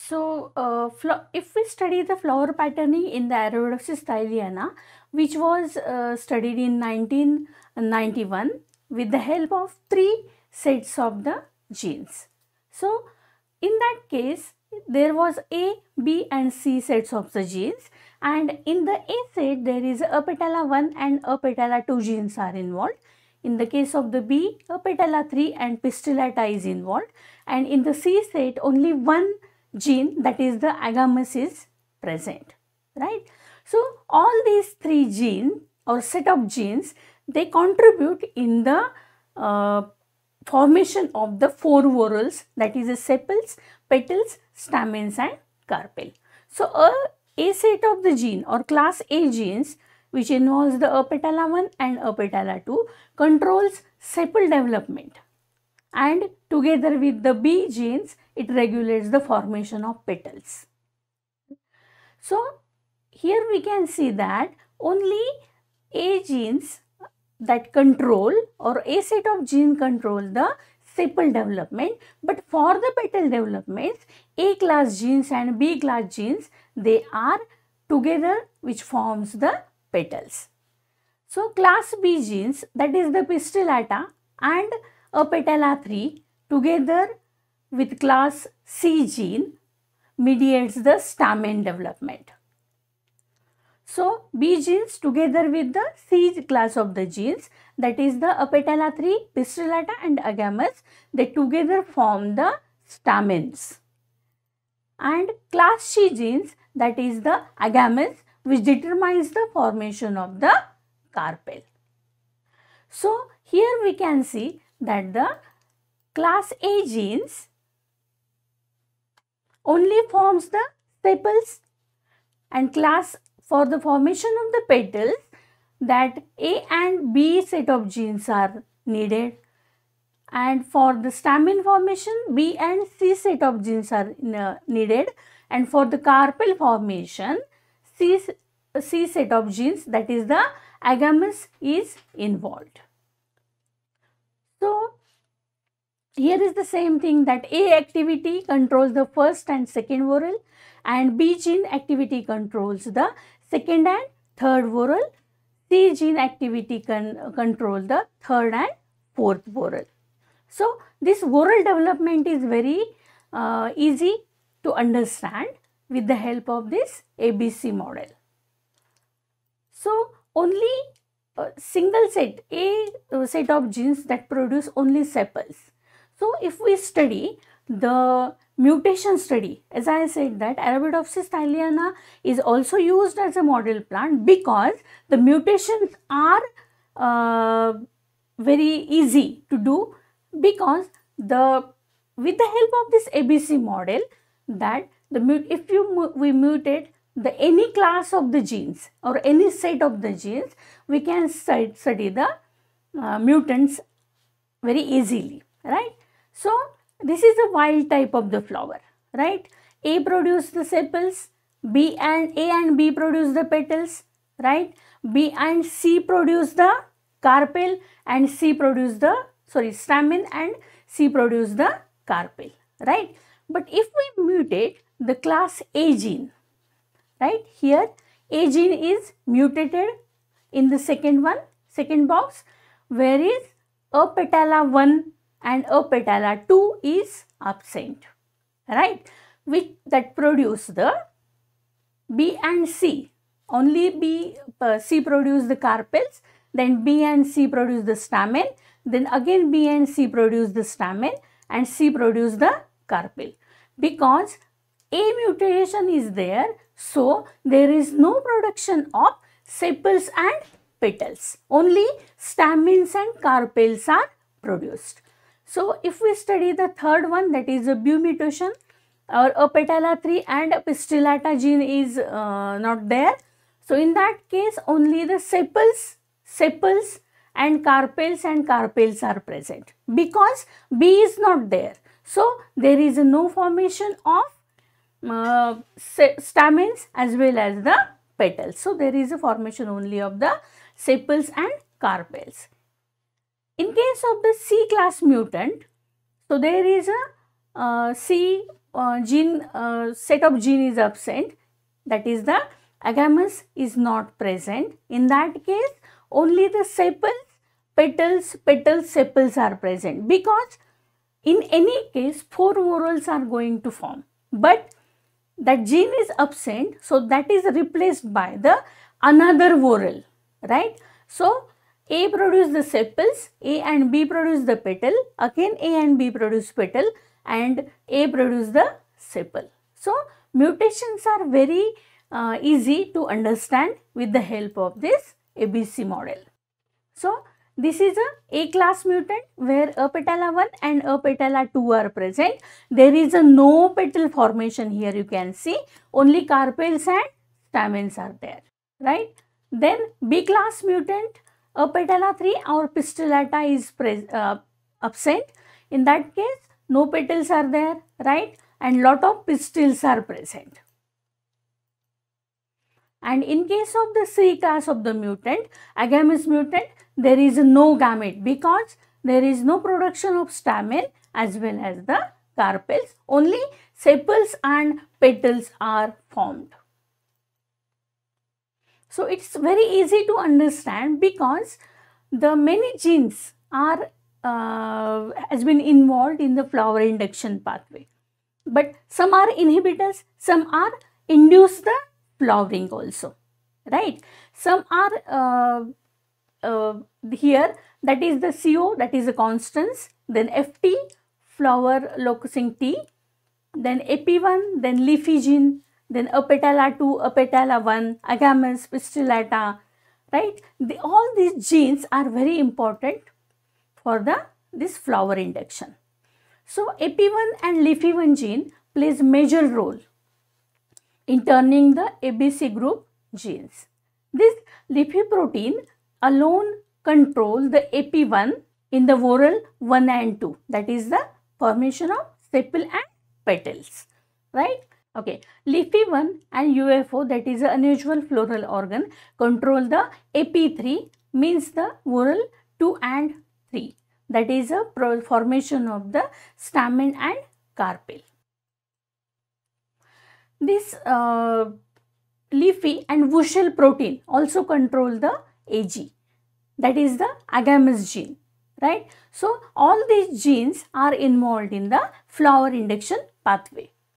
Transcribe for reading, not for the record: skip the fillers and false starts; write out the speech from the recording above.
If we study the flower patterning in the Arabidopsis thaliana, which was studied in 1991 with the help of 3 sets of the genes. So, in that case, there was A, B and C sets of the genes, and in the A set there is Apetala 1 and Apetala 2 genes are involved. In the case of the B, Apetala 3 and Pistillata is involved, and in the C set only one gene, that is the agamus, is present, right? So, all these 3 genes or set of genes, they contribute in the formation of the 4 whorls, that is the sepals, petals, stamens and carpel. So, a set of the gene or class A genes, which involves the Apetala 1 and Apetala 2, controls sepal development, and together with the B genes, it regulates the formation of petals. So, here we can see that only A genes that control, or A set of genes control the sepal development, but for the petal developments, A class genes and B class genes, they are together, which forms the petals. So, class B genes, that is the Pistillata and Apetala 3, together with class C gene, mediates the stamen development. So, B genes together with the C class of the genes, that is the Apetala 3, Pistillata and agamus, they together form the stamens. And class C genes, that is the agamus, which determines the formation of the carpel. So, here we can see that the class A genes only forms the sepals, and class for the formation of the petals, that A and B set of genes are needed, and for the stamen formation B and C set of genes are needed, and for the carpel formation C set of genes, that is the agamus, is involved. So, here is the same thing, that A activity controls the first and second whorl, and B gene activity controls the second and third whorl. C gene activity control the third and fourth whorl. So, this whorl development is very easy to understand with the help of this ABC model. So, only a single set, A set of genes that produce only sepals. So, if we study the mutation study, as I said that Arabidopsis thaliana is also used as a model plant because the mutations are very easy to do, because with the help of this ABC model, that if we mutate any class of the genes or any set of the genes, we can study the mutants very easily, right? So, this is a wild type of the flower, right? A produce the sepals, A and B produce the petals, right? B and C produce the carpel, and C produce the stamen, and C produce the carpel, right? But if we mutate the class A gene, right, here A gene is mutated in the second box, whereas Apetala 1 and Apetala 2 is absent, right, which that produce the B and C. Only C produce the carpels, then B and C produce the stamen, then again B and C produce the stamen, and C produce the carpel. Because A mutation is there, so there is no production of sepals and petals. Only stamens and carpels are produced. So, if we study the third one, that is a B mutation, or Apetala 3 and Pistillata gene is not there. So, in that case only the sepals and carpels are present, because B is not there. So, there is no formation of stamens as well as the petals. So, there is a formation only of the sepals and carpels. In case of the C class mutant, so there is a C set of gene is absent, that is the agamous is not present. In that case, only the sepals, petals, sepals are present, because in any case 4 whorls are going to form, but that gene is absent, so that is replaced by the another whorl, right? So A produce the sepals, A and B produce the petal, again A and B produce petal, and A produce the sepal. So mutations are very easy to understand with the help of this ABC model. So this is a class mutant where A petala 1 and A petala 2 are present. There is a no petal formation here, you can see, only carpels and stamens are there, right? Then B class mutant, A petala 3 or pistillata is absent. In that case, no petals are there, right? And lot of pistils are present. And in case of the C class of the mutant, agamous mutant, there is no gamete because there is no production of stamen as well as the carpels. Only sepals and petals are formed. So it's very easy to understand because the many genes are has been involved in the flower induction pathway. But some are inhibitors, some are induce the flowering also, right? Some are here, that is the CO, that is the constans, then FT, flower locusing T, then AP1, then leafy gene, then A petala 2, A petala 1, agamous, pistillata, right? All these genes are very important for this flower induction. So AP1 and leafy 1 gene plays major role in turning the ABC group genes. This leafy protein alone control the AP1 in the whorl 1 and 2, that is the formation of sepal and petals, right? Okay, leafy 1 and UFO, that is the unusual floral organ, control the AP3, means the whorl 2 and 3, that is a formation of the stamen and carpel. This leafy and wuschel protein also control the AG, that is the agamous gene, right? So all these genes are involved in the flower induction pathway.